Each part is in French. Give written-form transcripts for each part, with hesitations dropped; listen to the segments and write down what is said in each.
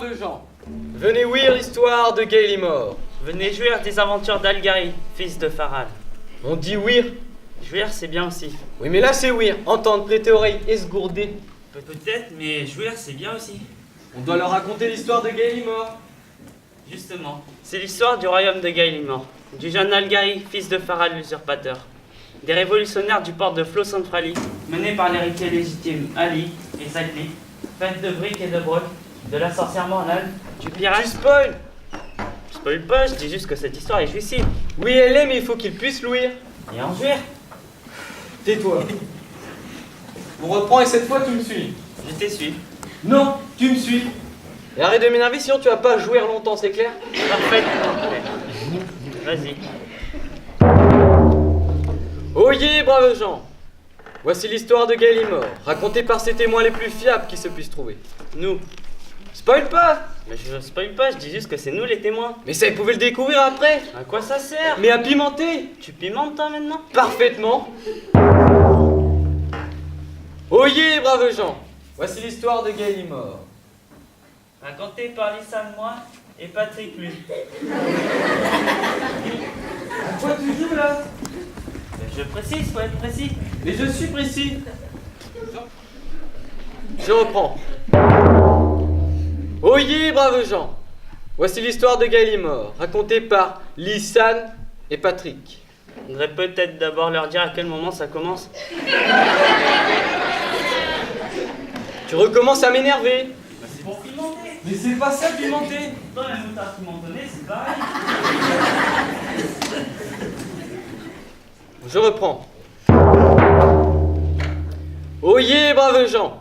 braves gens, venez ouïr l'histoire de Gaillimore. Venez jouir des aventures d'Algari, fils de Faral. On dit ouïr. Jouir, c'est bien aussi. Oui, mais là c'est ouïr. Entendre, prêter oreille, esgourder. Peut-être, mais jouir, c'est bien aussi. On doit leur raconter l'histoire de Gaillimore. Justement, c'est l'histoire du royaume de Gaillimore, du jeune Algari, fils de Faral l'usurpateur, des révolutionnaires du port de Flosanfrali, menés par l'héritier légitime Ali et Zagli, faite de briques et de brocs, de la sorcière Mornal, du pirate... Tu spoil. Je spoil pas, je dis juste que cette histoire est jouissive. Oui, elle est, mais il faut qu'il puisse l'ouïr. Et en jouir, Tais-toi. On reprend et cette fois tu me suis. je t'essuie. Non, tu me suis. Et arrête de m'énerver, sinon tu vas pas jouer longtemps, c'est clair? Parfait. Vas-y. Oyez, braves gens. Voici l'histoire de Gaillimore, racontée par ses témoins les plus fiables qui se puissent trouver. Nous. Spoil pas. Mais je spoil pas, je dis juste que c'est nous les témoins. Mais ça, ils pouvaient le découvrir après. À quoi ça sert? Mais à pimenter. Tu pimentes toi maintenant? Parfaitement. Oyez, braves gens. Voici l'histoire de Gaillimore. Raconté par Lisa moi et Patrick lui. À quoi tu joues là? Je précise, faut être précis. Mais je suis précis. Je reprends. Oyez, braves gens. Voici l'histoire de Gaillimore, racontée par Lisanne et Patrick. On devrait peut-être d'abord leur dire à quel moment ça commence. Tu recommences à m'énerver. Bah, c'est pour pimenter. Mais c'est pas ça, pimenter. Toi, la moutarde pimentonnée, c'est pareil. Je reprends. Oyez, braves gens.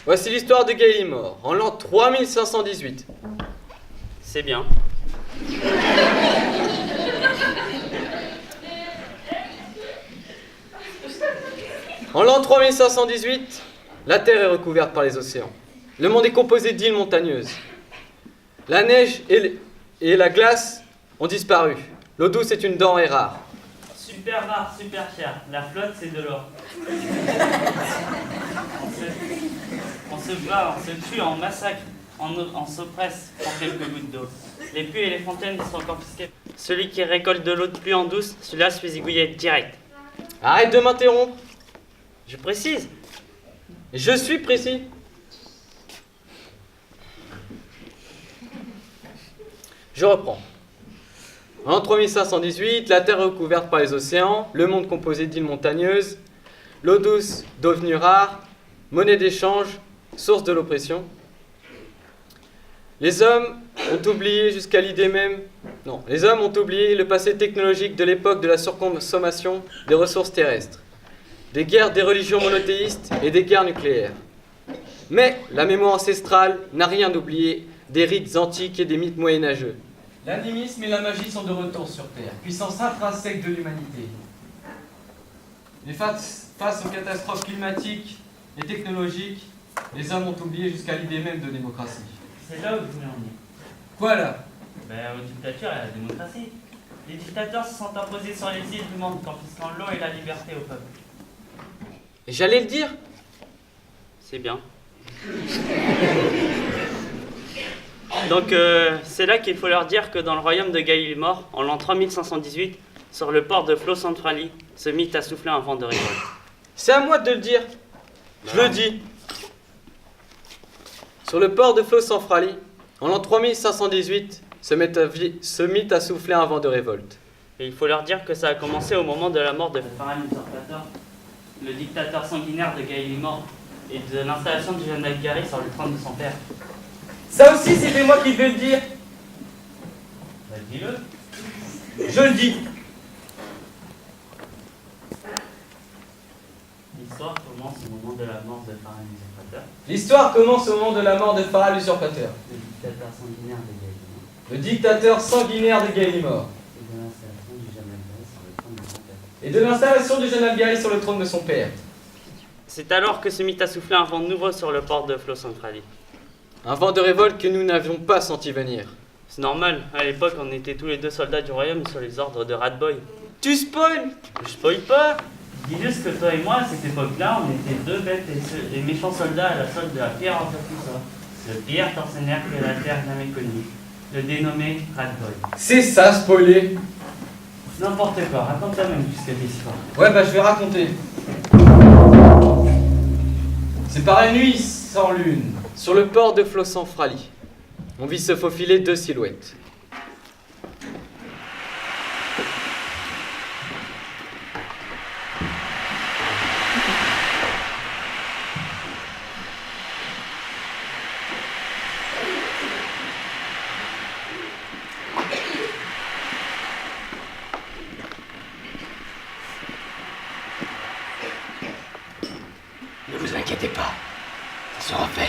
Voici l'histoire de Gaillimore, en l'an 3518. C'est bien. En l'an 3518, la Terre est recouverte par les océans. Le monde est composé d'îles montagneuses. La neige et la glace ont disparu. L'eau douce est une denrée rare. Super rare, super cher. La flotte, c'est de l'or. On se bat, on se tue, on massacre, on s'oppresse pour quelques gouttes d'eau. Les puits et les fontaines sont confisqués. Celui qui récolte de l'eau de pluie en douce, celui-là se fait zigouiller direct. Arrête de m'interrompre. Je précise. Je suis précis. Je reprends. En 3518, la Terre est recouverte par les océans, le monde composé d'îles montagneuses, l'eau douce devenue rare, monnaie d'échange, source de l'oppression. Les hommes ont oublié jusqu'à l'idée même... Non, les hommes ont oublié le passé technologique de l'époque de la surconsommation des ressources terrestres, des guerres des religions monothéistes et des guerres nucléaires. Mais la mémoire ancestrale n'a rien oublié des rites antiques et des mythes moyenâgeux. L'animisme et la magie sont de retour sur Terre, puissance intrinsèque de l'humanité. Mais face aux catastrophes climatiques et technologiques, les hommes ont oublié jusqu'à l'idée même de démocratie. C'est là où je voulais en venir. Quoi là? Aux dictatures et à la démocratie. Les dictateurs se sont imposés sur les îles du monde, confisquant l'eau et la liberté au peuple. Et j'allais le dire. C'est bien. Donc c'est là qu'il faut leur dire que dans le royaume de Gaillimore, en l'an 3518, sur le port de Flosanfrali, se mit à souffler un vent de révolte. C'est à moi de le dire. Je le dis. Sur le port de Flosanfrali, en l'an 3518, se mit à souffler un vent de révolte. Et il faut leur dire que ça a commencé au moment de la mort de Faral l'usurpateur, le dictateur sanguinaire de Gaillimore, et de l'installation du jeune Algari sur le trône de son père. Ça aussi, c'était moi qui devais le dire. Bah, dis-le. Je le dis. L'histoire commence au moment de la mort de Faral l'usurpateur, L'histoire commence au moment de la mort de Faral l'usurpateur, le dictateur sanguinaire de Gaillimore, le dictateur sanguinaire de Gaillimore, et de l'installation du jeune Algari sur le trône de son père. et de l'installation du jeune Algari sur le trône de son père. C'est alors que se mit à souffler un vent nouveau sur le port de Flosanfrali. Un vent de révolte que nous n'avions pas senti venir. C'est normal, à l'époque on était tous les deux soldats du royaume sur les ordres de Radboy. Tu spoil. Je spoil pas. Je dis juste que toi et moi, à cette époque-là, on était deux bêtes et méchants soldats à la solde de la pierre en ça. le pire tortionnaire que la Terre ait jamais connu, le dénommé Radboy. C'est ça, spoiler. N'importe quoi, raconte toi-même jusqu'à l'histoire. Ouais, bah je vais raconter. C'est par la nuit sans lune. Sur le port de Flossan-Frali, on vit se faufiler deux silhouettes. Ne vous inquiétez pas, ça sera fait.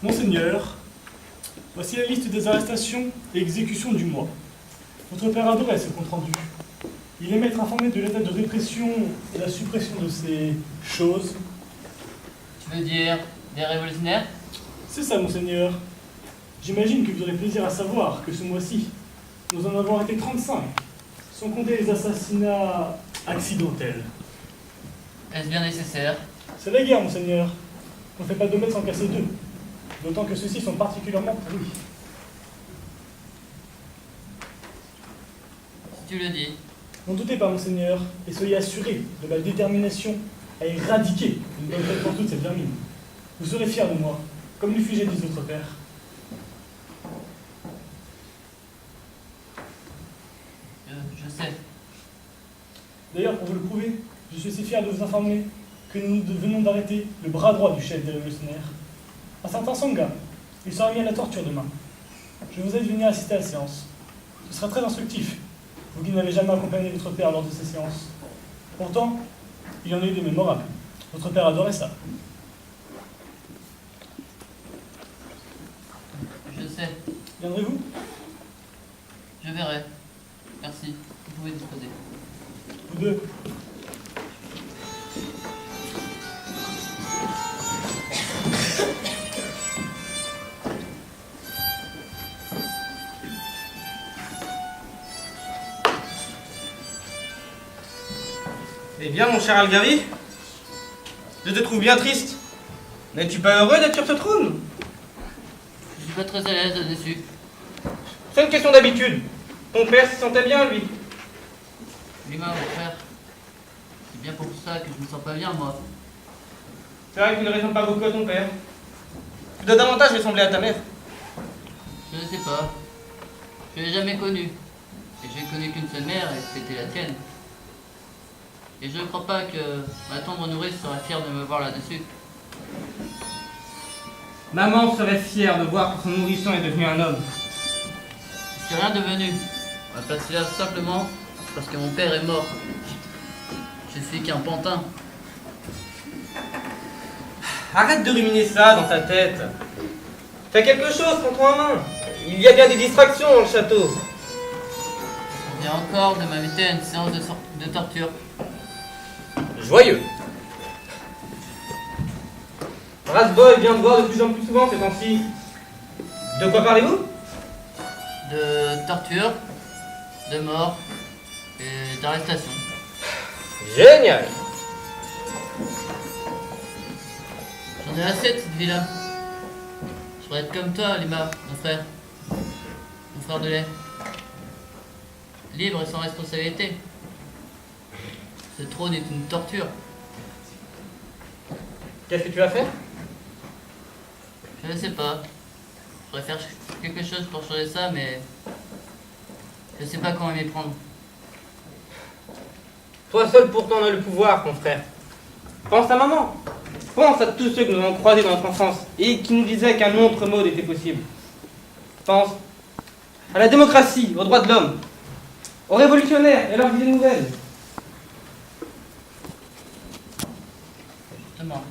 Monseigneur, voici la liste des arrestations et exécutions du mois. Votre père adorait ce compte-rendu. Il aimait être informé de l'état de répression et la suppression de ces choses. Tu veux dire des révolutionnaires? C'est ça, Monseigneur. J'imagine que vous aurez plaisir à savoir que ce mois-ci, nous en avons été 35, sans compter les assassinats accidentels. Est-ce bien nécessaire? C'est la guerre, Monseigneur. On ne fait pas 2 mètres sans casser 2. D'autant que ceux-ci sont particulièrement pourris. Si tu le dis. N'en doutez pas, Monseigneur, et soyez assurés de ma détermination à éradiquer une bonne fois pour toutes cette vermine. Vous serez fiers de moi, comme le fut jadis votre père. Je sais. D'ailleurs, pour vous le prouver, je suis si fier de vous informer que nous venons d'arrêter le bras droit du chef des révolutionnaires. Un certain Sangha. Il sera mis à la torture demain. Je vous aide de venir assister à la séance. Ce sera très instructif, vous qui n'avez jamais accompagné votre père lors de ces séances. Pourtant, il y en a eu des mémorables. Votre père adorait ça. Je sais. Viendrez-vous? Je verrai. Merci. Vous pouvez disposer. Vous deux. Eh bien, mon cher Algari, je te trouve bien triste. N'es-tu pas heureux d'être sur ce trône? Je suis pas très à l'aise là-dessus. C'est une question d'habitude. Ton père s'y sentait bien, lui. Lui-même, mon frère. C'est bien pour ça que je me sens pas bien, moi. C'est vrai que tu ne ressembles pas beaucoup à ton père. Tu dois davantage ressembler à ta mère. Je ne sais pas. Je l'ai jamais connue. Et j'ai connu qu'une seule mère, et c'était la tienne. Et je ne crois pas que ma tendre nourrice serait fière de me voir là-dessus. Maman serait fière de voir que son nourrisson est devenu un homme. Je suis rien devenu. On va passer là simplement parce que mon père est mort. Je suis qu'un pantin. Arrête de ruminer ça dans ta tête. Fais quelque chose, prends-toi en main. Il y a bien des distractions dans le château. On vient encore de m'inviter à une séance de torture. Joyeux. Rasboy vient me voir de plus en plus souvent ces temps-ci. De quoi parlez-vous? De torture, de mort et d'arrestation. Génial. J'en ai assez de cette vie-là. Je voudrais être comme toi, Lima, mon frère. Mon frère de lait. Libre et sans responsabilité. Ce trône est une torture. Qu'est-ce que tu vas faire? Je ne sais pas. Je pourrais faire quelque chose pour changer ça, mais je ne sais pas comment m'y prendre. Toi seul pourtant as le pouvoir, mon frère. Pense à maman. Pense à tous ceux que nous avons croisés dans notre enfance et qui nous disaient qu'un autre mode était possible. Pense à la démocratie, aux droits de l'homme, aux révolutionnaires et leurs idées nouvelles. Justement.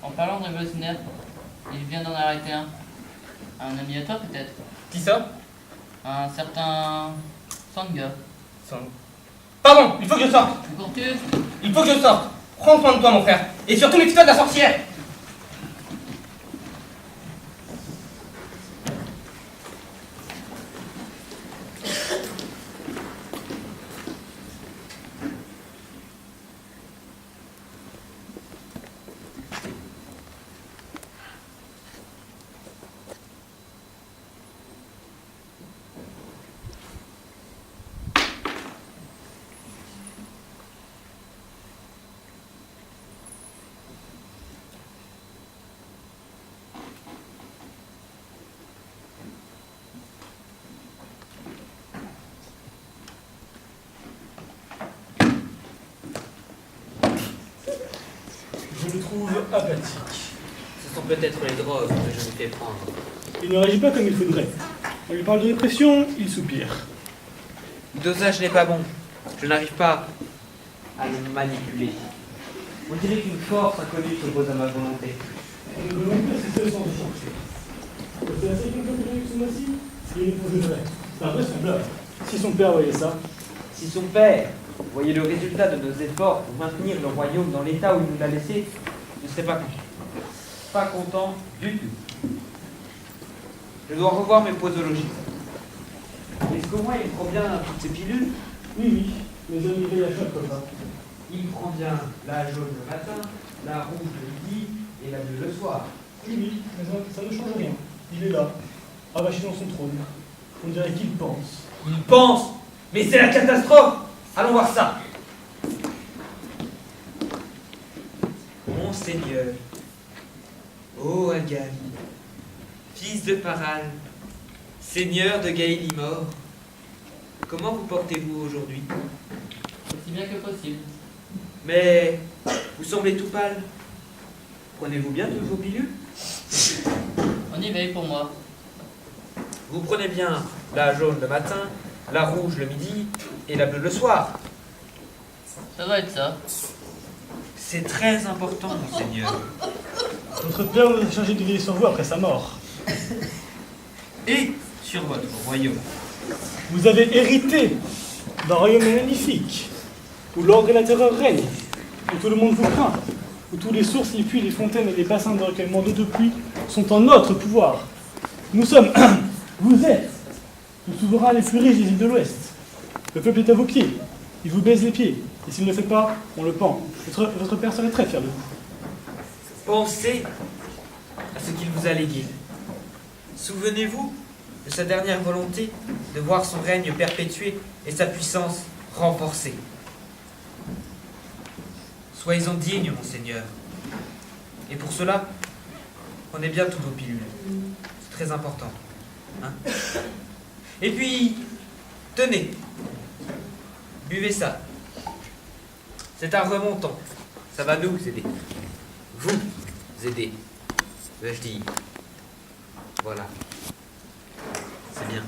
En parlant de révolutionnaire, il vient d'en arrêter un. Un ami à toi peut-être. Qui ça? Un certain Sangha. Pardon, il faut que je sorte. Où cours-tu? Il faut que je sorte. Prends soin de toi, mon frère. Et surtout, méfie-toi de la sorcière. Je le trouve apathique. Ce sont peut-être les drogues que je lui fais prendre. Il ne réagit pas comme il faudrait. On lui parle de répression, il soupire. Le dosage n'est pas bon. Je n'arrive pas à le manipuler. On dirait qu'une force inconnue s'oppose à ma volonté. On ne demande pas si c'est sans chercher. C'est la cinquième fois que j'ai eu ce mois-ci. Il est pour de vrai. C'est invraisemblable. Si son père voyait ça, Si son père voyait le résultat de nos efforts pour maintenir le royaume dans l'état où il nous l'a laissé, je ne serais pas content. Pas content du tout. Je dois revoir mes posologies. Est-ce qu'au moins il prend bien toutes ces pilules? oui, mes amis veillent à chaque repas. Il prend bien la jaune le matin, la rouge le midi et la bleue le soir. Oui, mais ça ne change rien. Il est là, avaché dans son trône. On dirait qu'il pense. Il pense. Mais c'est la catastrophe. Allons voir ça. Mon Seigneur, ô Algali, fils de Paral, Seigneur de Gaëlimor, comment vous portez-vous aujourd'hui? Aussi bien que possible. Mais vous semblez tout pâle. Prenez-vous bien toutes vos pilules? On y veille pour moi. Vous prenez bien la jaune le matin, la rouge le midi et la bleue le soir. Ça doit être ça. C'est très important, mon Seigneur. Votre père nous a chargé de veiller sur vous après sa mort. Et sur votre royaume. Vous avez hérité d'un royaume magnifique, où l'ordre et la terreur règnent, où tout le monde vous craint, où tous les sources, les puits, les fontaines et les bassins de recueillement d'eau de pluie sont en notre pouvoir. Nous sommes, vous êtes, le souverain les plus riches des îles de l'Ouest. Le peuple est à vos pieds, il vous baise les pieds, et s'il ne le fait pas, on le pend. Votre père serait très fier de vous. Pensez à ce qu'il vous a légué. Souvenez-vous de sa dernière volonté de voir son règne perpétué et sa puissance renforcée. Soyez-en dignes, mon Seigneur. Et pour cela, prenez bien toutes vos pilules. C'est très important. Hein? Et puis, tenez, buvez ça. C'est un remontant. Ça va nous aider. Vous aider. Vais-je dire. Voilà. C'est bien.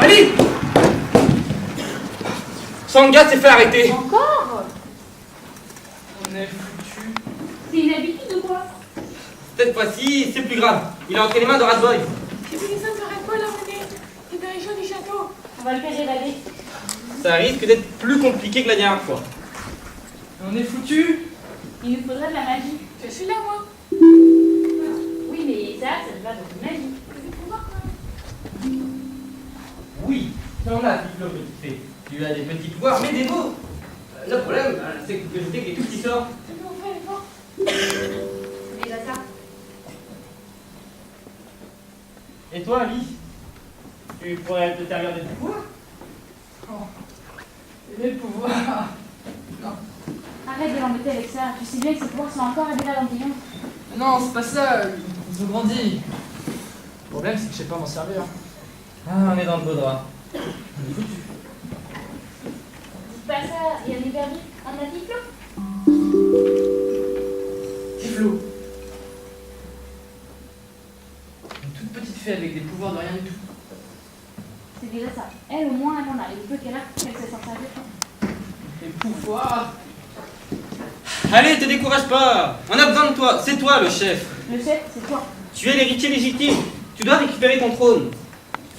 Ali! Sangha s'est fait arrêter. Encore? On est foutu. C'est une habitude ou quoi? Cette fois-ci, c'est plus grave. Il a entré les mains de Radboy. Et puis les hommes n'arrêtent pas l'emmener des dirigeants du château. On va le faire évader. Ça risque d'être plus compliqué que la dernière fois. On est foutu. Il nous faudrait de la magie. Je suis là, moi. Oui, mais ça va de magie. T'en as, Tiflo, petite fée. Tu as des petits pouvoirs, mais des mots. Le problème, c'est que je sais que les tout qui sortent. C'est bon, on fait l'effort. C'est déjà ça. Et toi, Alice, tu pourrais te servir des pouvoirs? Les pouvoirs. Arrête de l'embêter avec ça. Tu sais bien que ces pouvoirs sont encore à déjà dans tes jambes. Non, c'est pas ça. Ils ont grandi. Le problème, c'est que je sais pas m'en servir. Ah, on est dans le beau drap. Dis pas ça. Il y a des perdu. Un a Tiflo. Tiflo. Une toute petite fée avec des pouvoirs de rien du tout. C'est déjà ça. Elle, au moins, elle en a. Et le peu qu'elle a, elle sait s'en servir. Des pouvoirs. Allez, te décourage pas. On a besoin de toi. C'est toi le chef. Le chef, c'est toi. Tu es l'héritier légitime. Tu dois récupérer ton trône.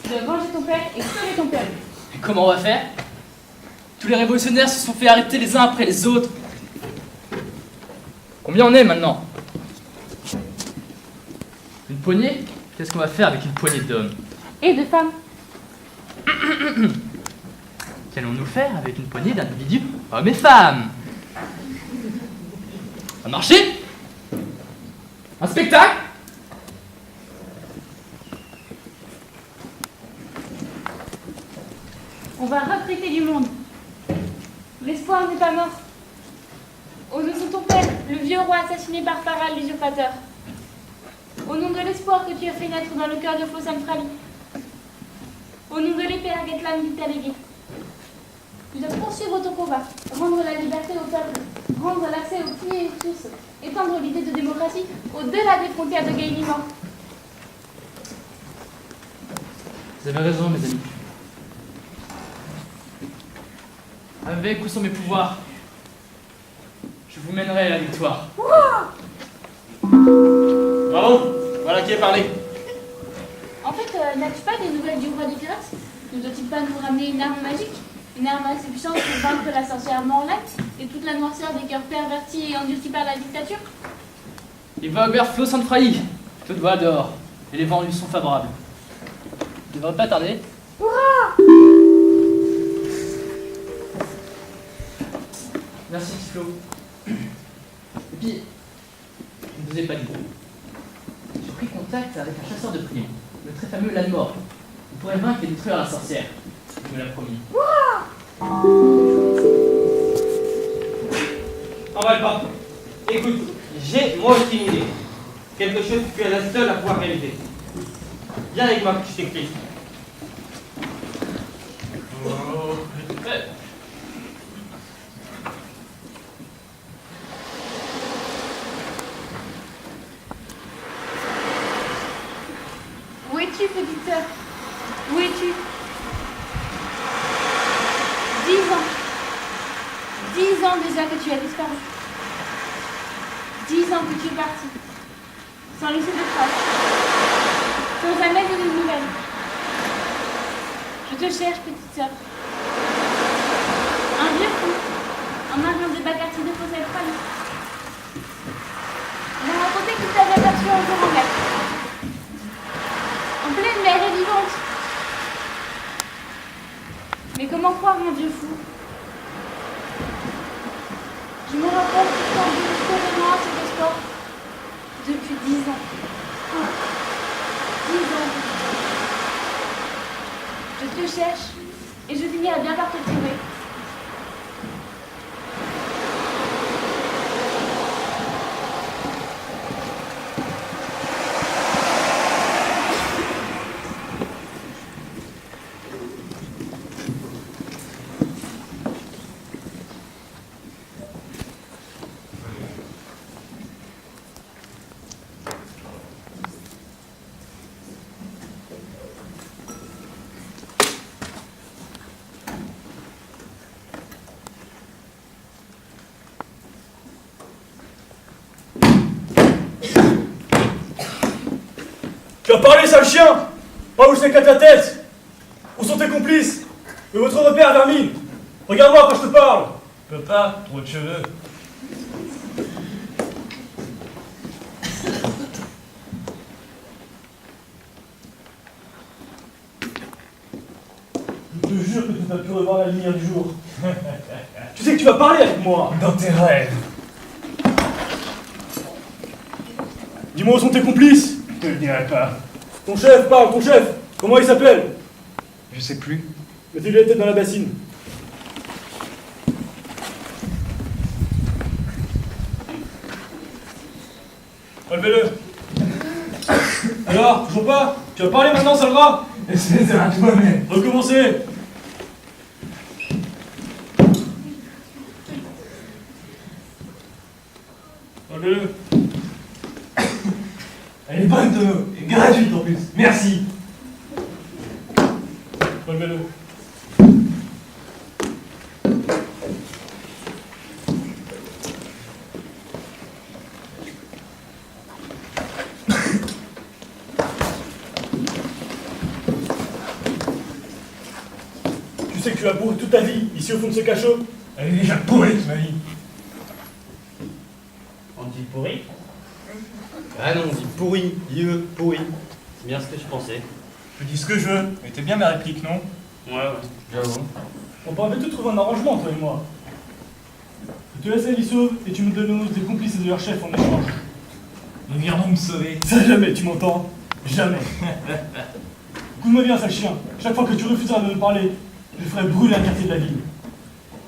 Tu dois venger ton père et sauver ton père. Et comment on va faire? Tous les révolutionnaires se sont fait arrêter les uns après les autres. Combien on est maintenant? Une poignée? Qu'est-ce qu'on va faire avec une poignée d'hommes? Et de femmes. Qu'allons-nous faire avec une poignée d'individus, hommes et femmes? Un marché? Un spectacle? On va recruter du monde. L'espoir n'est pas mort. Au nom de ton père, le vieux roi assassiné par Farah l'usurpateur. Au nom de l'espoir que tu as fait naître dans le cœur de Fossamfrali. Au nom de l'épée Agatlan qui t'a légué. Tu dois poursuivre ton combat, rendre la liberté au peuple, rendre l'accès aux filles et aux fils, étendre l'idée de démocratie au-delà des frontières de Gaïliman. Vous avez raison, mes amis. Avec ou sans mes pouvoirs, je vous mènerai à la victoire. Bravo. Voilà qui est parlé. En fait, n'as-tu pas des nouvelles du roi des pirates? Ne doit-il pas nous ramener une arme magique? Une arme assez puissante pour vaincre la sorcière Morlatte et toute la noirceur des cœurs pervertis et endurcis par la dictature? Il va au Berg Flossandfrailly. Tout va dehors. Et les vents lui sont favorables. Il ne devrait pas tarder. Merci Tiflo. Et puis, je ne vous ai pas dit. J'ai pris contact avec un chasseur de prions, le très fameux Lanmore. Vous pourrez vaincre et détruire la sorcière. Je me l'ai promis. Emballe pas. Écoute, j'ai moi aussi une idée. Quelque chose que tu es la seule à pouvoir réaliser. Viens avec moi, je t'explique. Où es-tu, petite sœur? Où es-tu? 10 ans. 10 ans déjà que tu as disparu. 10 ans que tu es parti. Sans laisser de traces. Sans jamais donner de nouvelles. Je te cherche, petite sœur. Un vieux fou. Un marin de Bacarty de Fossamfrali. Il m'a raconté qu'il t'avait aperçu un jour en mer. En pleine mer et vivante. Mais comment croire un vieux fou? Je me rappelle pourtant désespérément à cet espoir. Depuis 10 ans. 10 ans. Je te cherche et je finirai bien par te trouver. Tu as parlé, sale chien! Pas où s'éclate ta tête! Où sont tes complices? Et votre repère, Vermine? Regarde-moi quand je te parle! Peux pas, trop de cheveux. Je te jure que tu n'as pu revoir la lumière du jour. Tu sais que tu vas parler avec moi. Dans tes rêves. Dis-moi où sont tes complices. Je te le dirai pas. Ton chef, parle, ton chef. Comment il s'appelle? Je sais plus. Mettez-lui la tête dans la bassine. Relevez-le. Alors, toujours pas? Tu vas parler maintenant, sale rat? Espèce de toi-même. Recommencez. Relevez-le. Elle est bonne, Tono. Et gratuite en plus. Merci. Relevez-le. Tu sais que tu vas pourrir toute ta vie, ici au fond de ce cachot? Elle est déjà pourrie, ma vie. On dit pourri? Ah non, on dit pourri, pourri. C'est bien ce que je pensais. Je dis ce que je veux. Mais t'es bien ma réplique, non? Ouais. J'avoue. On pourrait tout trouver un arrangement, toi et moi. Je te laisse aller sauve et tu me donnes le nom des complices et de leur chef en échange. Ils viendront me sauver. Ça jamais, tu m'entends? Jamais. Écoute-moi bien, sale chien. Chaque fois que tu refuseras de me parler, je ferai brûler un quartier de la ville.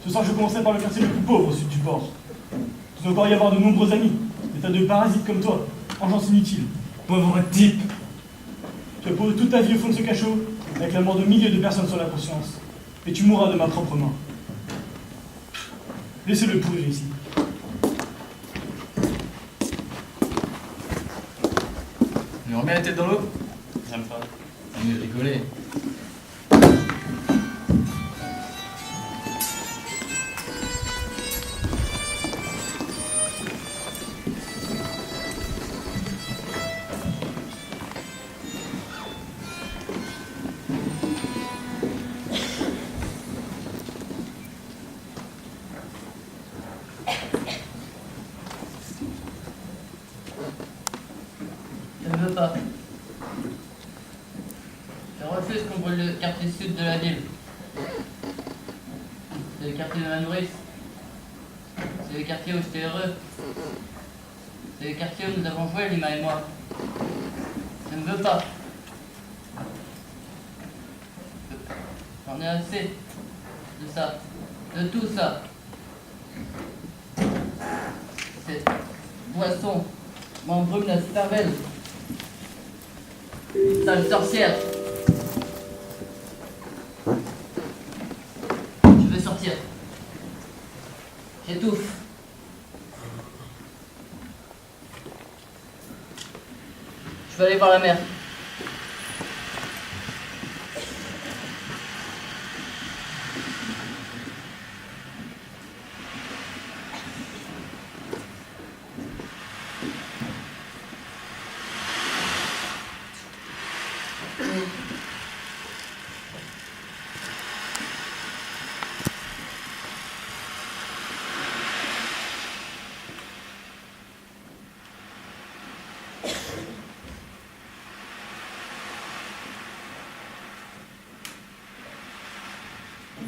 Ce soir, je commencerai par le quartier le plus pauvre au sud du port. Tu dois encore y avoir de nombreux amis, des tas de parasites comme toi, engeance inutile. Pauvre type. Tu vas pourrir toute ta vie au fond de ce cachot, avec la mort de milliers de personnes sur la conscience. Et tu mourras de ma propre main. Laissez-le pourrir ici. On remet la tête dans l'eau? J'aime pas. C'est mieux de rigoler. Je ne veux pas. Je refuse qu'on brûle le quartier sud de la ville. C'est le quartier de la nourrice. C'est le quartier où j'étais heureux. C'est le quartier où nous avons joué, Lima et moi. Je ne veux pas. J'en ai assez de ça. De tout ça. Cette boisson m'embrume la cervelle. Sale sorcière. Je veux sortir. J'étouffe. Je veux aller voir la mer.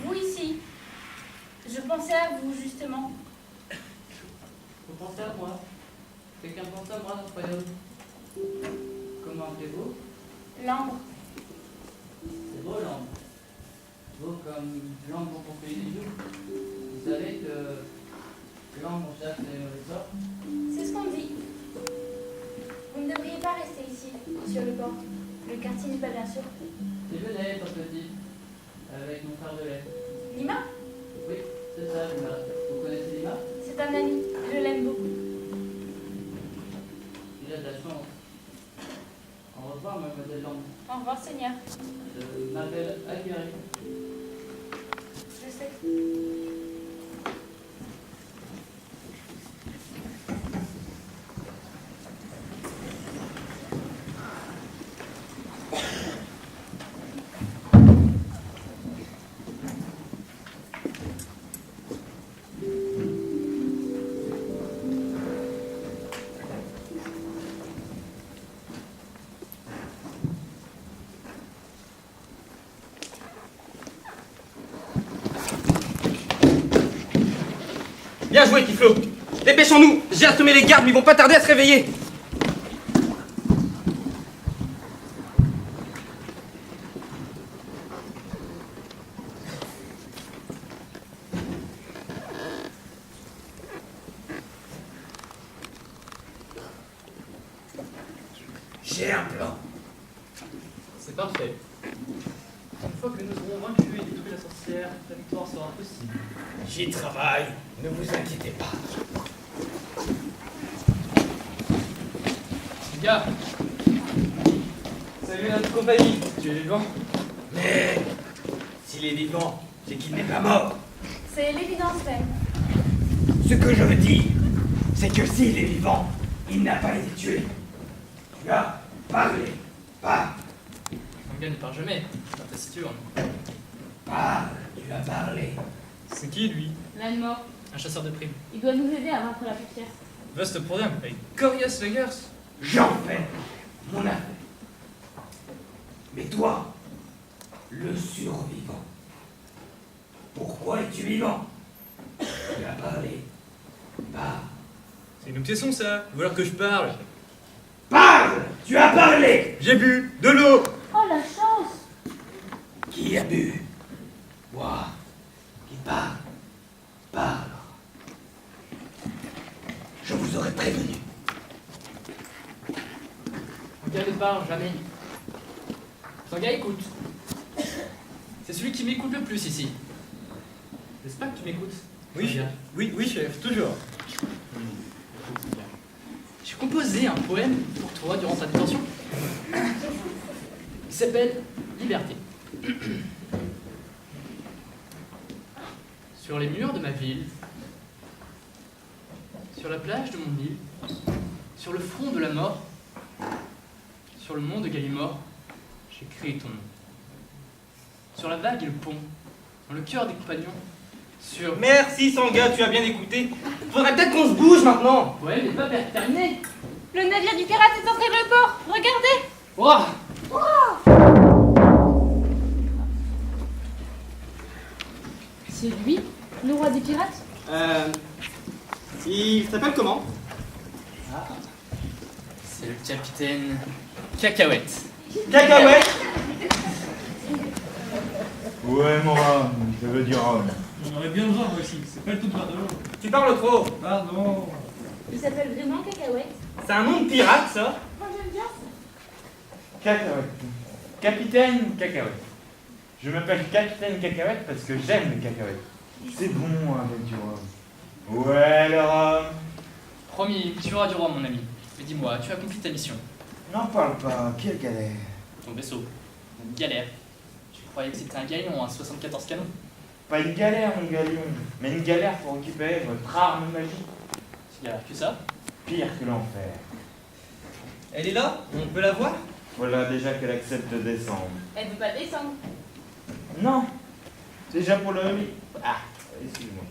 Vous ici, je pensais à vous justement. Vous pensez à moi? Quelqu'un pense à moi dans ce royaume? Comment appelez-vous? L'ambre. C'est beau l'ambre. Beau comme l'ambre pour construire des bijoux. Vous savez que l'ambre chasse les mauvais sorts? C'est ce qu'on dit. Vous ne devriez pas rester ici, sur le port. Le quartier n'est pas bien sûr. Je venais, étant petit, avec mon frère de lait. Lima, Oui, c'est ça, Lima. Vous connaissez Lima? c'est un ami. Je l'aime beaucoup. Il a de la chance. Au revoir, mademoiselle Lambre. Au revoir, Seigneur. Je m'appelle Akari. Je sais. Bien joué, Tiflo. Dépêchons-nous. J'ai assommé les gardes, mais ils vont pas tarder à se réveiller. J'ai un plan. C'est parfait. Une fois que nous aurons vaincu et détruit la sorcière, la victoire sera possible. J'y travaille, ne vous inquiétez pas. Les gars, Salut notre compagnie. Tu es vivant? Mais s'il est vivant, c'est qu'il n'est pas mort. C'est l'évidence même. Ce que je veux dire, c'est que s'il est vivant, il n'a pas été tué. Tu as parlé. Parle. mon gars ne part jamais. C'est un taciturne. Parle. Tu as parlé. C'est qui, lui? L'âne mort. Un chasseur de primes. Il doit nous aider à vaincre la poussière. Vaste programme, avec Corias Lagers. J'en fais mon affaire. Mais toi, le survivant, pourquoi es-tu vivant? Tu as parlé. Parle. C'est une obsession, ça. Ou alors que je parle. Parle. Tu as parlé. J'ai bu de l'eau. Oh la chance! Qui a bu? Moi. Qui parle. Parle. Je vous aurais prévenu. Mon gars ne parle jamais. Son gars écoute. C'est celui qui m'écoute le plus ici. N'est-ce pas que tu m'écoutes? Oui, Son gars. oui, chef, toujours. J'ai composé un poème pour toi durant ta détention. Il s'appelle Liberté. Sur les murs de ma ville, sur la plage de mon île, sur le front de la mort, sur le mont de Gallimore, j'écris ton nom. Sur la vague et le pont, dans le cœur des compagnons, sur... Merci Sangha, tu as bien écouté. Faudrait peut-être qu'on se bouge maintenant. Le poème n'est pas terminé. Le navire du pirate est entré dans le port. Regardez! Ouah. C'est lui, le roi des pirates? Il s'appelle comment? C'est le capitaine Cacahuète. Cacahuète. Ouais, mon rhum, je veux du rhum. On aurait bien besoin, moi aussi. C'est pas le tout de boire de l'eau. Tu parles trop. Pardon. Il s'appelle vraiment Cacahuète. C'est un nom de pirate, ça. Moi j'aime bien ça. Cacahuète. Capitaine Cacahuète. Je m'appelle Capitaine Cacahuète parce que j'aime les cacahuètes. C'est bon avec du rhum. Ouais, le rhum. Promis, tu auras du roi, mon ami. Mais dis-moi, tu as accompli ta mission. N'en parle pas, quelle galère. Ton vaisseau. Une galère. Tu croyais que c'était un galion, un 74 canons. Pas une galère, mon galion, mais une galère pour récupérer votre arme magique. C'est galère que ça. Pire que l'enfer. Elle est là? On peut la voir? Voilà déjà qu'elle accepte de descendre. Elle veut pas descendre. Non. Déjà pour le... Ah, excuse-moi.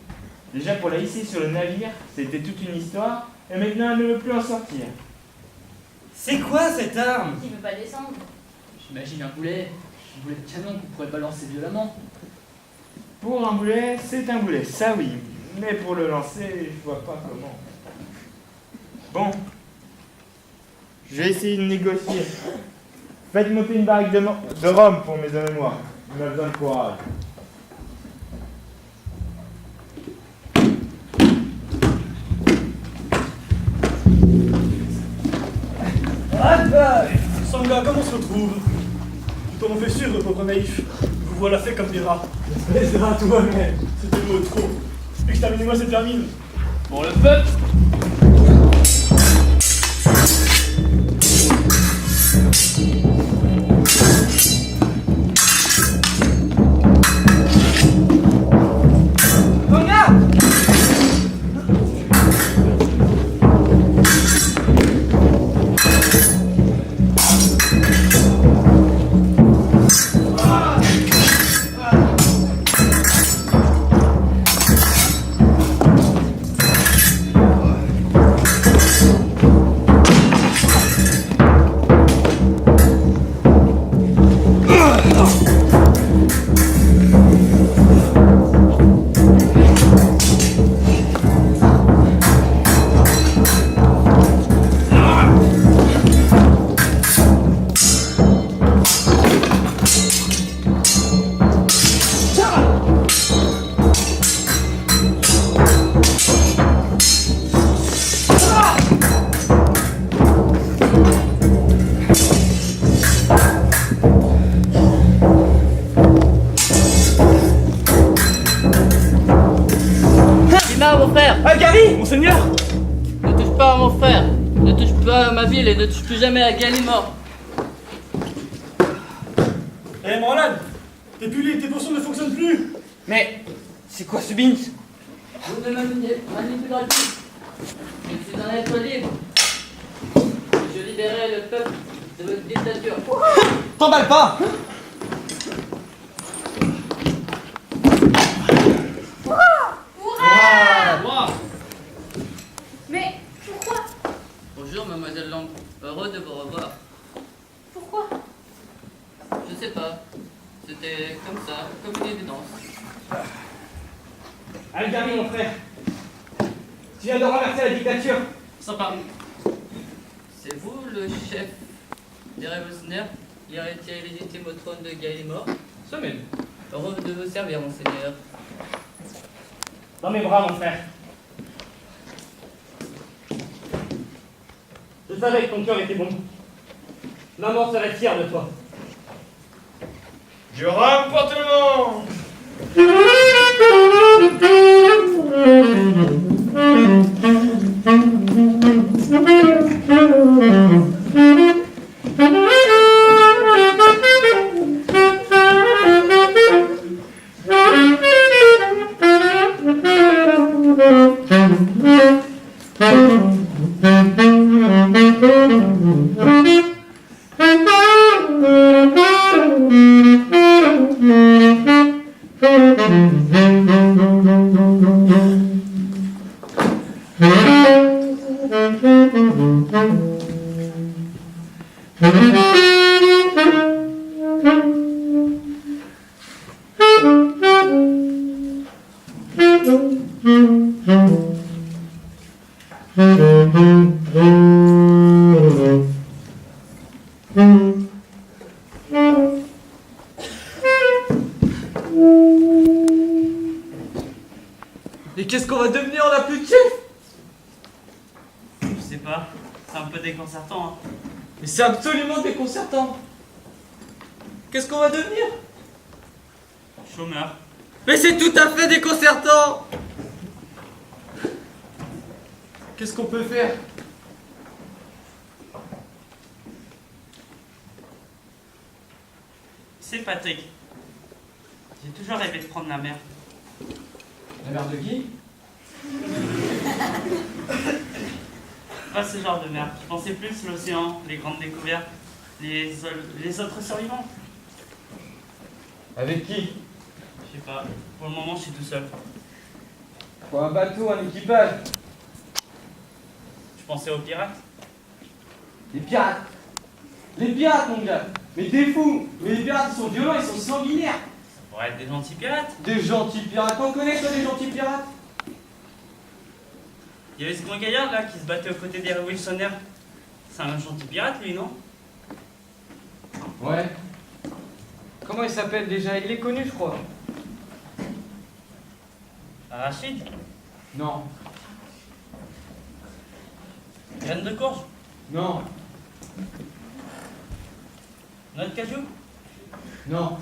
Déjà pour la hisser sur le navire, c'était toute une histoire, et maintenant elle ne veut plus en sortir. C'est quoi cette arme? Qui veut pas descendre? J'imagine un boulet de canon qu'on pourrait balancer violemment. Pour un boulet, c'est un boulet, ça oui. Mais pour le lancer, je vois pas comment. Bon. Je vais essayer de négocier. Faites monter une barrique de rhum pour mes hommes et moi. On a besoin de courage. Sangha, comment on se retrouve? Nous t'avons fait suivre, pauvre naïf. Vous voilà fait comme des rats. Laissez-la à toi-même. C'était beau trop. Exterminez-moi cette vermine. Pour le peuple. Monseigneur! Ne touche pas à mon frère, ne touche pas à ma ville et ne touche plus jamais à Gallimore. Eh, Morlane! Tes pulés, tes potions ne fonctionnent plus! Mais c'est quoi ce bins? Vous ne manipulerez plus. Je suis un être libre. Je libérerai le peuple de votre dictature. T'emballe pas! Hurrah! Mais pourquoi? Bonjour, mademoiselle Lang. Heureux de vous revoir. Pourquoi? Je sais pas. C'était comme ça, comme une évidence. Algari, mon frère. Tu viens de renverser la dictature. Sans parler. C'est vous le chef des révolutionnaires, l'héritier légitime au trône de Gallimore? Ça même. Heureux de vous servir, monseigneur. Dans mes bras, mon frère. Je savais que ton cœur était bon. Maman serait fière de toi. Du rhum pour tout le monde! Et qu'est-ce qu'on va devenir, on n'a plus de chef? Je sais pas, c'est un peu déconcertant. Hein. Mais c'est absolument déconcertant. Qu'est-ce qu'on va devenir? Chômeur. Mais c'est tout à fait déconcertant. Qu'est-ce qu'on peut faire? C'est Patrick. J'ai toujours rêvé de prendre la mer. La mer de qui? Pas ce genre de mer. Je pensais plus l'océan, les grandes découvertes, les autres survivants. Avec qui? Je sais pas. Pour le moment, je suis tout seul. Faut un bateau, un équipage. Je pensais aux pirates. Les pirates. Les pirates, mon gars. Mais t'es fou. Mais les pirates, ils sont violents, ils sont sanguinaires. Ça pourrait être des gentils pirates. Des gentils pirates. T'en connais, toi, des gentils pirates? Il y avait ce grand gaillard là qui se battait aux côtés des révolutionnaires. C'est un gentil pirate, lui, non? Ouais. Comment il s'appelle déjà? Il est connu, je crois. Rachid? Non. Graine de courge? Non. Noix de cajou? Non.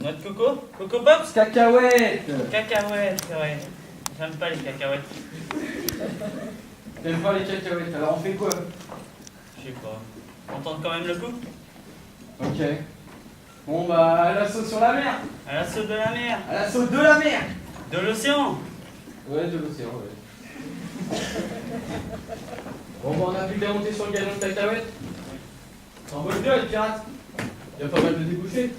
Noix de coco? Coco Pops? Cacahuètes. Cacahuètes, c'est vrai. J'aime pas les cacahuètes. T'aimes pas les cacahuètes, alors on fait quoi? Je sais pas. On tente quand même le coup? Ok. Bon bah, à l'assaut sur la mer. À l'assaut de la mer. À l'assaut de la mer. De l'océan. Ouais, de l'océan, ouais. Bon, bah, on a plus qu'à monter sur le galion de cacahuètes. Ça envole bien les pirates. Il y a pas mal de débouchés.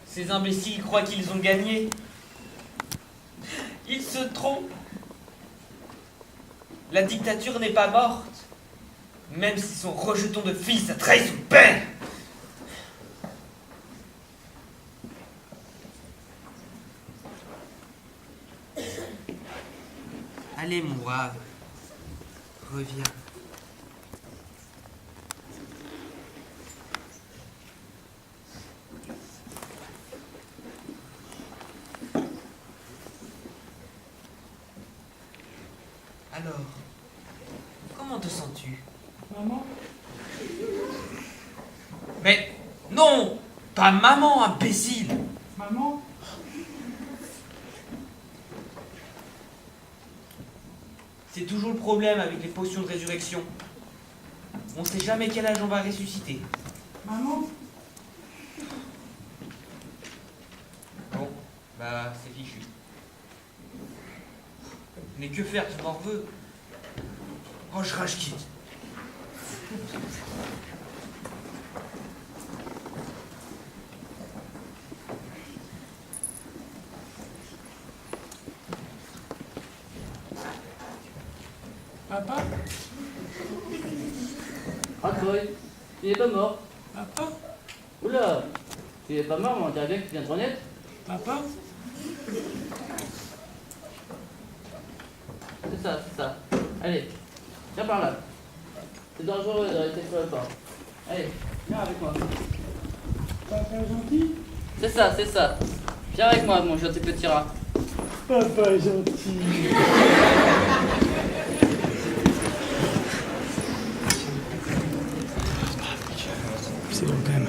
Ces imbéciles croient qu'ils ont gagné. Ils se trompent. La dictature n'est pas morte. Même si son rejeton de fils a trahi son père. Allez, mon brave. Reviens. Comment te sens-tu? Maman? Mais non! Pas maman, imbécile! Maman? C'est toujours le problème avec les potions de résurrection. On sait jamais quel âge on va ressusciter. Maman? Bon, bah c'est fichu. Mais que faire, tu m'en veux? Oh, je rage quitte. Papa? Raccroy, tu n'es pas mort. Papa? Oula, tu n'es pas mort, mais on dirait bien que tu viens de renaître. Papa? C'est ça, c'est ça. Allez, viens par là. C'est dangereux de rester sur le port. Allez, viens avec moi. Papa gentil? C'est ça, c'est ça. Viens avec moi, mon gentil petit rat. Papa gentil. C'est bon quand même.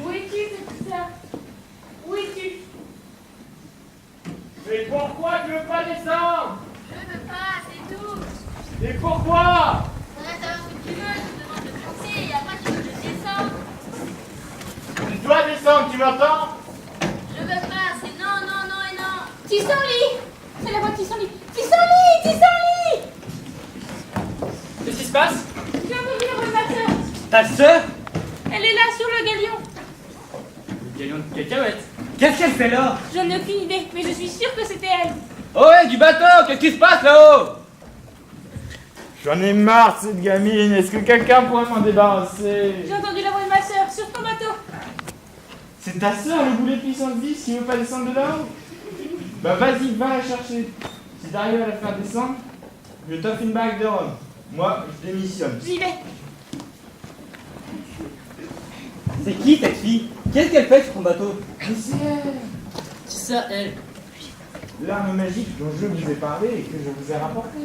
Où es-tu, petite sœur? Où es-tu? Mais pourquoi tu veux pas descendre? Je veux pas, c'est tout. Et pourquoi? Faudrait savoir ce que tu veux, je te demande de pousser et après tu veux que je descende. Tu dois descendre, tu m'entends? Je veux pas, c'est non, non, non et non. Tissanli! C'est la voix de Tissanli. Tissanli! Tissanli! Qu'est-ce qui se passe? J'ai entendu la voix de ma sœur. Ta sœur? Elle est là, sur le galion. Le galion de cacahuètes. Qu'est-ce qu'elle fait là? J'en ai aucune idée, mais je suis sûre que c'était elle. Oh ouais, du bateau! Qu'est-ce qui se passe là-haut? J'en ai marre de cette gamine, est-ce que quelqu'un pourrait m'en débarrasser? J'ai entendu la voix de ma sœur sur ton bateau. C'est ta sœur, le boulet puissant de 10 qui veut pas descendre dedans? Bah vas-y, va la chercher. Si t'arrives à la faire descendre, je t'offre une bague de rhum. Moi, je démissionne. J'y vais. C'est qui cette fille? Qu'est-ce qu'elle fait sur ton bateau? Mais c'est elle! C'est ça, elle. L'arme magique dont je vous ai parlé et que je vous ai rapporté.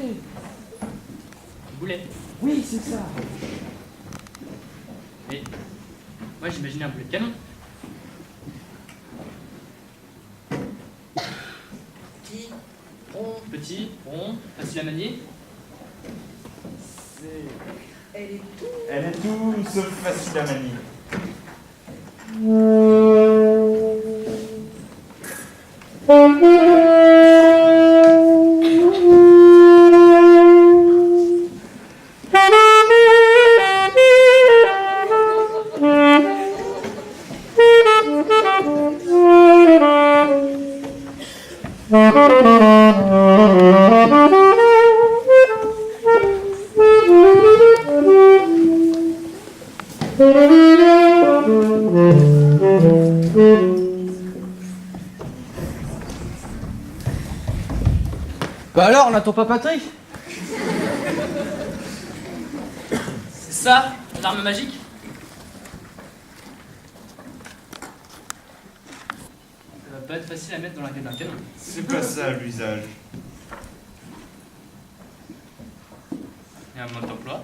Boulet. Oui, c'est ça. Mais moi j'imaginais un boulet de canon. Qui? Rond, petit, rond, facile à manier. Elle est tout sauf facile à manier. Bah alors, on n'attend pas Patrick? C'est ça, l'arme magique. Ça va pas être facile à mettre dans la gueule d'un canon. C'est pas ça l'usage. Il y a un mode d'emploi.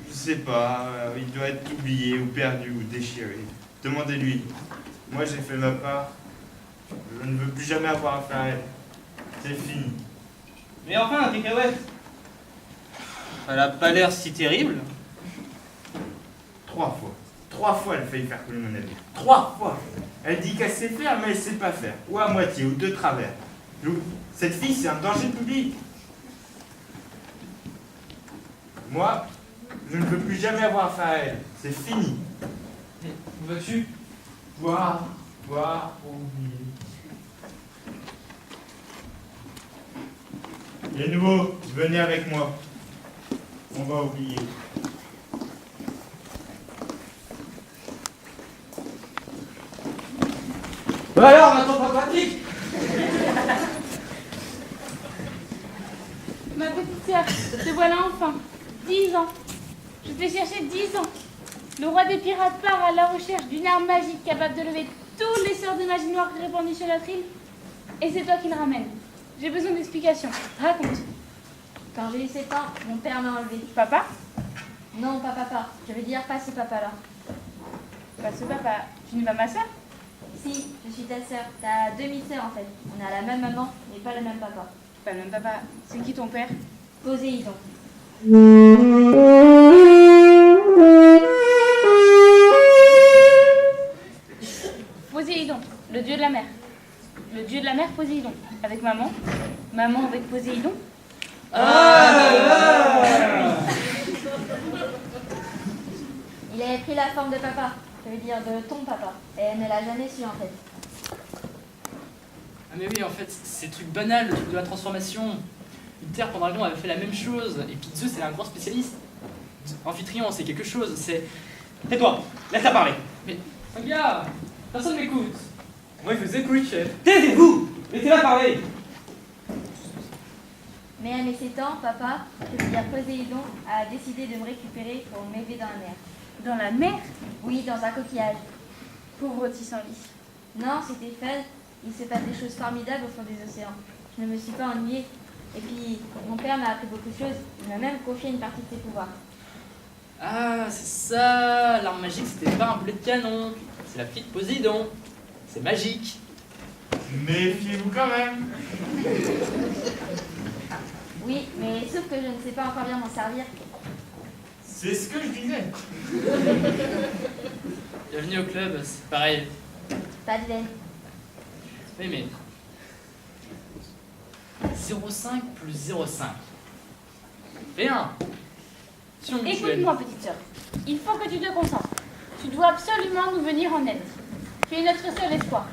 Je sais pas, il doit être oublié ou perdu ou déchiré. Demandez-lui. Moi j'ai fait ma part. Je ne veux plus jamais avoir affaire à elle. C'est fini. Mais enfin, cacahuète! Elle a pas l'air si terrible. 3 fois. 3 fois elle a failli faire couler mon navire. 3 fois. Elle dit qu'elle sait faire, mais elle sait pas faire. Ou à moitié, ou de travers. Cette fille, c'est un danger public. Moi, je ne veux plus jamais avoir affaire à elle. C'est fini. Où vas-tu? Boire pour oublier. Les nouveaux, venez avec moi. On va oublier. Bah alors, on n'attend pas Patrick? Ma petite sœur, te voilà enfin. 10 ans. Je t'ai cherché 10 ans. Le roi des pirates part à la recherche d'une arme magique capable de lever tous les sorts de magie noire répandus sur notre île. Et c'est toi qui le ramènes. J'ai besoin d'explications. Raconte. Quand j'ai eu 7 ans, mon père m'a enlevé. Papa? Non, pas papa. Je veux dire pas ce papa-là. Pas ce papa. Tu n'es pas ma soeur? Si, je suis ta sœur. Ta demi-sœur en fait. On a la même maman, mais pas le même papa. Pas le même papa. C'est qui ton père? Poséidon. Poséidon, le dieu de la mer. Le dieu de la mer, Poséidon. Avec maman. Maman avec Poséidon. Il avait pris la forme de papa. Je veux dire de ton papa. Et elle ne l'a jamais su en fait. Ah mais oui, en fait, c'est le truc banal, le truc de la transformation. Uther pendant Dragon avait fait la même chose, et puis Zeus, c'est un grand spécialiste. Amphitryon, c'est quelque chose, c'est... Tais-toi, laisse-la parler. Mais, gars, personne m'écoute. Moi, je vous écoute, chef. Taisez-vous! Laissez-la parler. Mais à mes 7 ans, papa, je veux dire Poséidon, a décidé de me récupérer pour m'élever dans la mer. Dans la mer? Oui, dans un coquillage. Pauvre Tissanlis. Non, c'était fun. Il se passe des choses formidables au fond des océans. Je ne me suis pas ennuyée. Et puis, mon père m'a appris beaucoup de choses. Il m'a même confié une partie de ses pouvoirs. Ah, c'est ça, l'arme magique, c'était pas un boulet de canon. C'est la petite Poséidon. C'est magique. Méfiez-vous quand même. Oui, mais sauf que je ne sais pas encore bien m'en servir. C'est ce que je disais. Bienvenue au club, c'est pareil. Pas de veine. Oui, mais... 0,5 plus 0,5. Fait 1. Écoute-moi, petite sœur. Il faut que tu te concentres. Tu dois absolument nous venir en aide. Tu es notre seul espoir.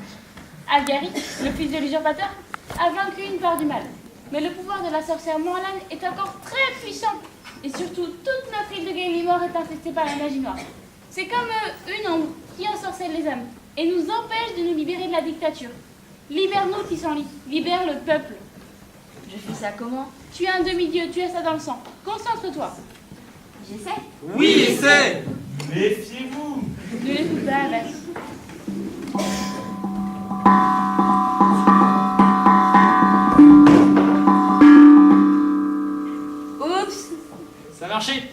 Algari, le fils de l'usurpateur, a vaincu une part du mal. Mais le pouvoir de la sorcière Morlane est encore très puissant. Et surtout, toute notre île de Gaelimor est infestée par la magie noire. C'est comme une ombre qui ensorcelle les âmes et nous empêche de nous libérer de la dictature. Libère-nous, Tissanlis. Libère le peuple. Je fais ça comment? Tu es un demi-dieu, tu as ça dans le sang. Concentre-toi. J'essaie. Oui, essaie. Méfiez-vous. Ne l'écoute pas, reste. Oups. Ça a marché.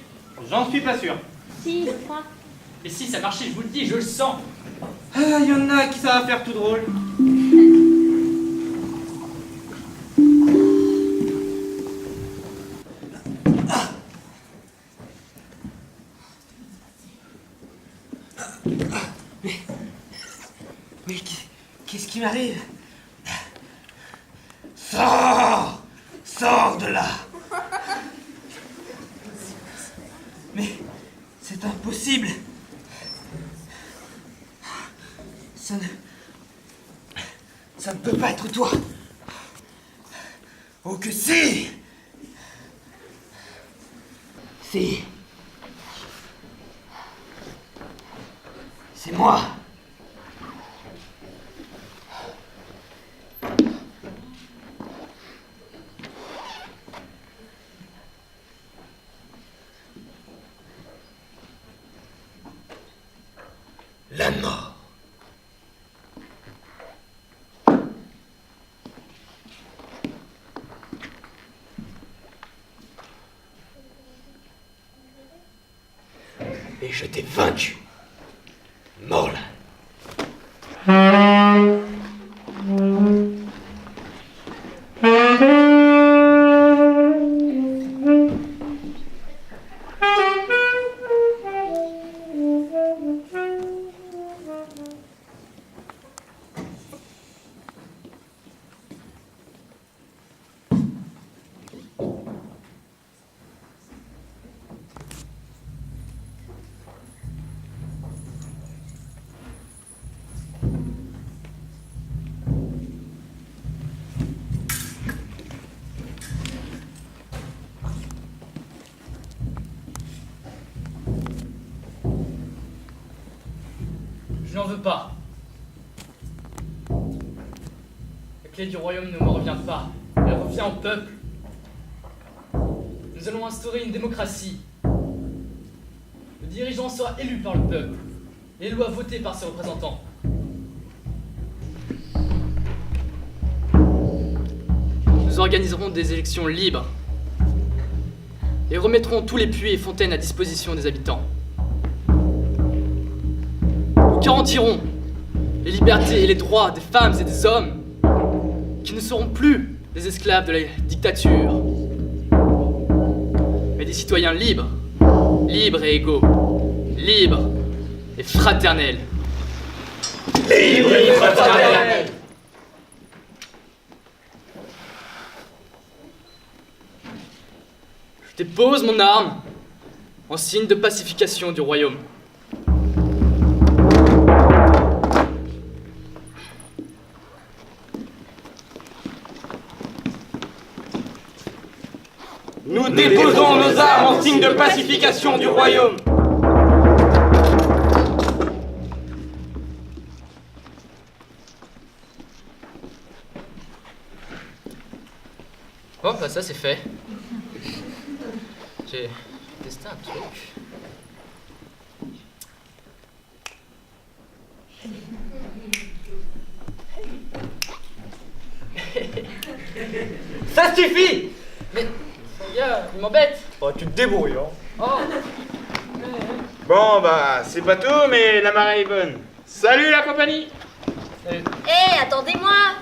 J'en suis pas sûr. Si, je crois. Et si ça marchait, je vous le dis, je le sens. Ah, y en a qui ça va faire tout drôle. Mais qu'est-ce qui m'arrive? Sors! Sors de là! Mais c'est impossible! Ça ne peut pas être toi! Oh que si! Si! C'est moi! La mort. Et je t'ai vaincu. Morlane. Je n'en veux pas. La clé du royaume ne me revient pas. Elle revient au peuple. Nous allons instaurer une démocratie dirigeant sera élu par le peuple. Les lois votées par ses représentants. Nous organiserons des élections libres et remettrons tous les puits et fontaines à disposition des habitants. Nous garantirons les libertés et les droits des femmes et des hommes qui ne seront plus des esclaves de la dictature, mais des citoyens libres, libres et égaux, libres et fraternels. Libres et fraternels. Je dépose mon arme en signe de pacification du royaume. Nous déposons nos armes en signe de pacification du royaume. Bon, bah ça c'est fait. J'ai testé un truc. Ça suffit! Mais, gars, il m'embête. Oh, tu te débrouilles, hein. Oh. Bon, bah, c'est pas tout, mais la marée est bonne. Salut la compagnie! Hé, attendez-moi!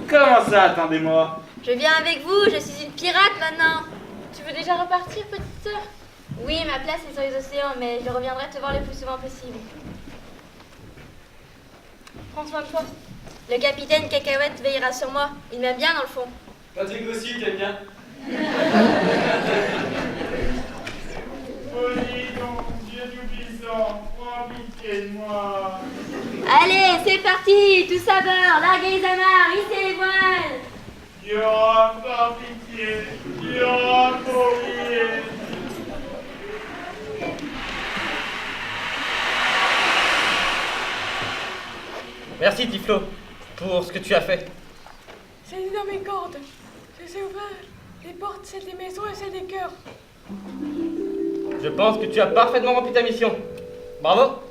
Comment ça, attendez-moi? Je viens avec vous, je suis une pirate maintenant. Tu veux déjà repartir, petite sœur? Oui, ma place est sur les océans, mais je reviendrai te voir le plus souvent possible. Prends soin de toi. Le capitaine Cacahuète veillera sur moi. Il m'aime bien dans le fond. Patrick aussi, t'aimes bien? Poséidon, Dieu tout-puissant, prends pitié de moi. Allez, c'est parti, tous à bord, larguez les amarres, hissez les voiles. Dieu par pitié, Dieu pour pitié. Merci Tiflo pour ce que tu as fait. C'est dans mes cordes. Je sais ouvrir les portes, celles des maisons et celles des cœurs. Je pense que tu as parfaitement rempli ta mission. Bravo!